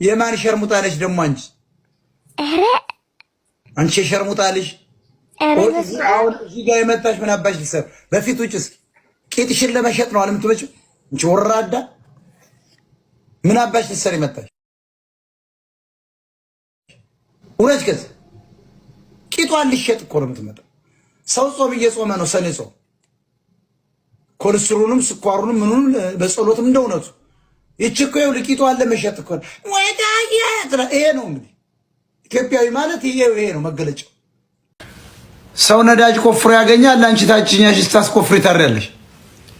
የማን ሸርሙጣ ነሽ ደግሞ አንቺ? ኧረ አንቺ ሸርሙጣ ልጅ አሁን እዚህ ጋር የመጣሽ ምን አባሽ ልሰር? በፊት ውጭ እስኪ ቂጥሽን ለመሸጥ ነው አለምትመጪው እንቺ ወራዳ። ምን አባሽ ልሰር ይመጣሽ? ወራጅ ከዛ ቂጧን ልሸጥ እኮ ነው የምትመጣው። ሰው ጾም እየጾመ ነው ሰኔ ጾም ኮሌስትሮልም ስኳሩንም ምኑን በጸሎትም እንደውነቱ ይችኮ ይው ልቂጧን ለመሸጥ እኮ ወዳየ ይሄ ነው እንግዲህ ኢትዮጵያዊ ማለት ይሄ ነው መገለጫው። ሰው ነዳጅ ቆፍሮ ያገኛል። አንቺ ታችኛሽ ስታስቆፍሪ ታሪያለሽ።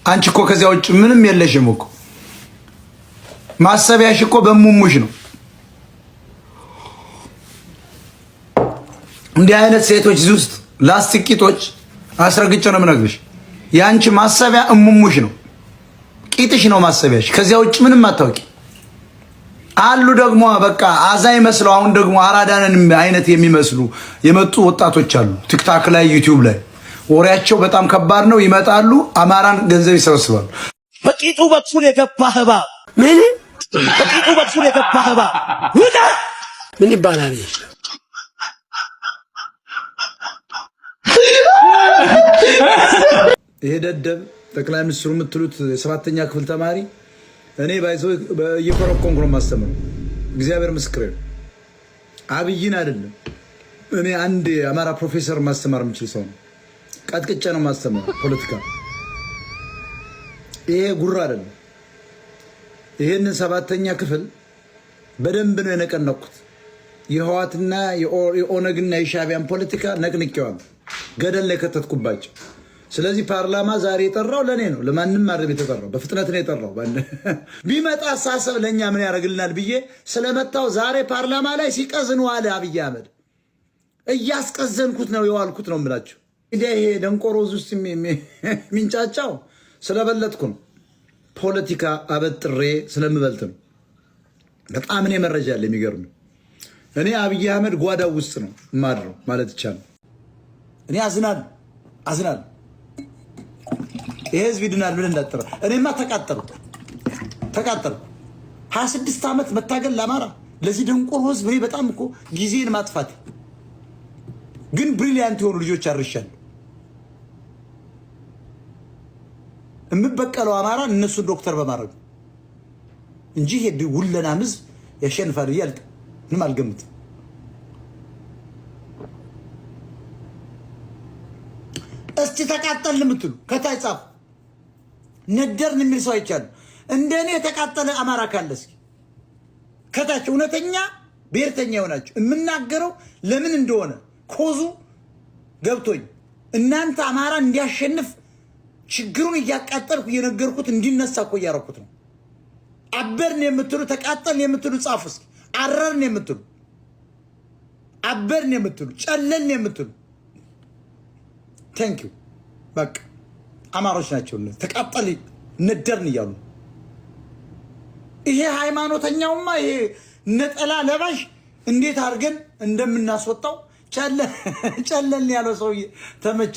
አንቺ እኮ ከዚያ ውጭ ምንም የለሽም እኮ ማሰቢያሽ እኮ በሙሙሽ ነው። እንዲህ አይነት ሴቶች እዚህ ውስጥ ላስቲክ ቂጦች አስረግጬ ነው የምነግርሽ። ያንቺ ማሰቢያ እሙሙሽ ነው፣ ቂጥሽ ነው ማሰቢያሽ። ከዚያ ውጭ ምንም አታውቂ። አሉ ደግሞ በቃ አዛይ መስለው አሁን ደግሞ አራዳንን አይነት የሚመስሉ የመጡ ወጣቶች አሉ። ቲክታክ ላይ ዩቲዩብ ላይ ወሬያቸው በጣም ከባድ ነው። ይመጣሉ፣ አማራን ገንዘብ ይሰበስባሉ። በቂጡ በኩል የገባ እባብ ምን በቂጡ በኩል የገባ እባብ ምን ይባላል? ይሄ ደደብ ጠቅላይ ሚኒስትሩ የምትሉት የሰባተኛ ክፍል ተማሪ እኔ ባይዘው እየኮረኮንኩ ነው የማስተምረው። እግዚአብሔር ምስክሬ ነው። አብይን አይደለም እኔ አንድ አማራ ፕሮፌሰር ማስተማር የምችል ሰው ነው። ቀጥቅጬ ነው ማስተምረው ፖለቲካ። ይሄ ጉራ አይደለም። ይሄንን ሰባተኛ ክፍል በደንብ ነው የነቀነቅኩት። የህዋትና የኦነግና የሻቢያን ፖለቲካ ነቅንቄዋለሁ። ገደል ላይ ከተትኩባቸው። ስለዚህ ፓርላማ ዛሬ የጠራው ለኔ ነው፣ ለማንም አይደለም የተጠራው። በፍጥነት ነው የጠራው። ቢመጣ አሳሰብ ለኛ ምን ያደርግልናል ብዬ ስለመጣው ዛሬ ፓርላማ ላይ ሲቀዝኑ አለ አብይ አህመድ። እያስቀዘንኩት ነው የዋልኩት ነው የምላችሁ። ይሄ ደንቆሮ ውስጥ የሚንጫጫው ስለበለጥኩ ነው። ፖለቲካ አበጥሬ ስለምበልጥ ነው። በጣም እኔ መረጃ አለ የሚገርም። እኔ አብይ አህመድ ጓዳው ውስጥ ነው ማድረው ማለት ይቻላል። እኔ አዝናለሁ። ይሄ ህዝብ ይድናል ብለን እንዳጠረ እኔማ ተቃጠሉ 26 ዓመት መታገል ለአማራ ለዚህ ደንቆሮ ህዝብ እኔ በጣም እኮ ጊዜን ማጥፋት ግን ብሪሊያንት የሆኑ ልጆች አርሻለሁ። የምበቀለው አማራ እነሱ ዶክተር በማድረግ እንጂ ይሄ ውለናም ህዝብ ያሸንፋል እያልክ ምንም አልገምትም። እስቲ ተቃጠልን የምትሉ ከታይ ጻፉ። ነደርን የሚል ሰው አይቻልም። እንደኔ የተቃጠለ አማራ ካለ እስኪ ከታች እውነተኛ ብሔርተኛ የሆናችሁ የምናገረው ለምን እንደሆነ ኮዙ ገብቶኝ እናንተ አማራ እንዲያሸንፍ ችግሩን እያቃጠልኩ እየነገርኩት እንዲነሳ እኮ እያረኩት ነው። አበርን የምትሉ ተቃጠልን የምትሉ ጻፉ እስኪ። አረርን የምትሉ አበርን የምትሉ ጨለልን የምትሉ ቴንክ ዩ በቃ አማሮች ናቸው። ተቃጠል ነደርን እያሉ ይሄ ሃይማኖተኛውማ ይሄ ነጠላ ለባሽ እንዴት አድርገን እንደምናስወጣው ጨለን ያለው ሰውዬ ተመቼ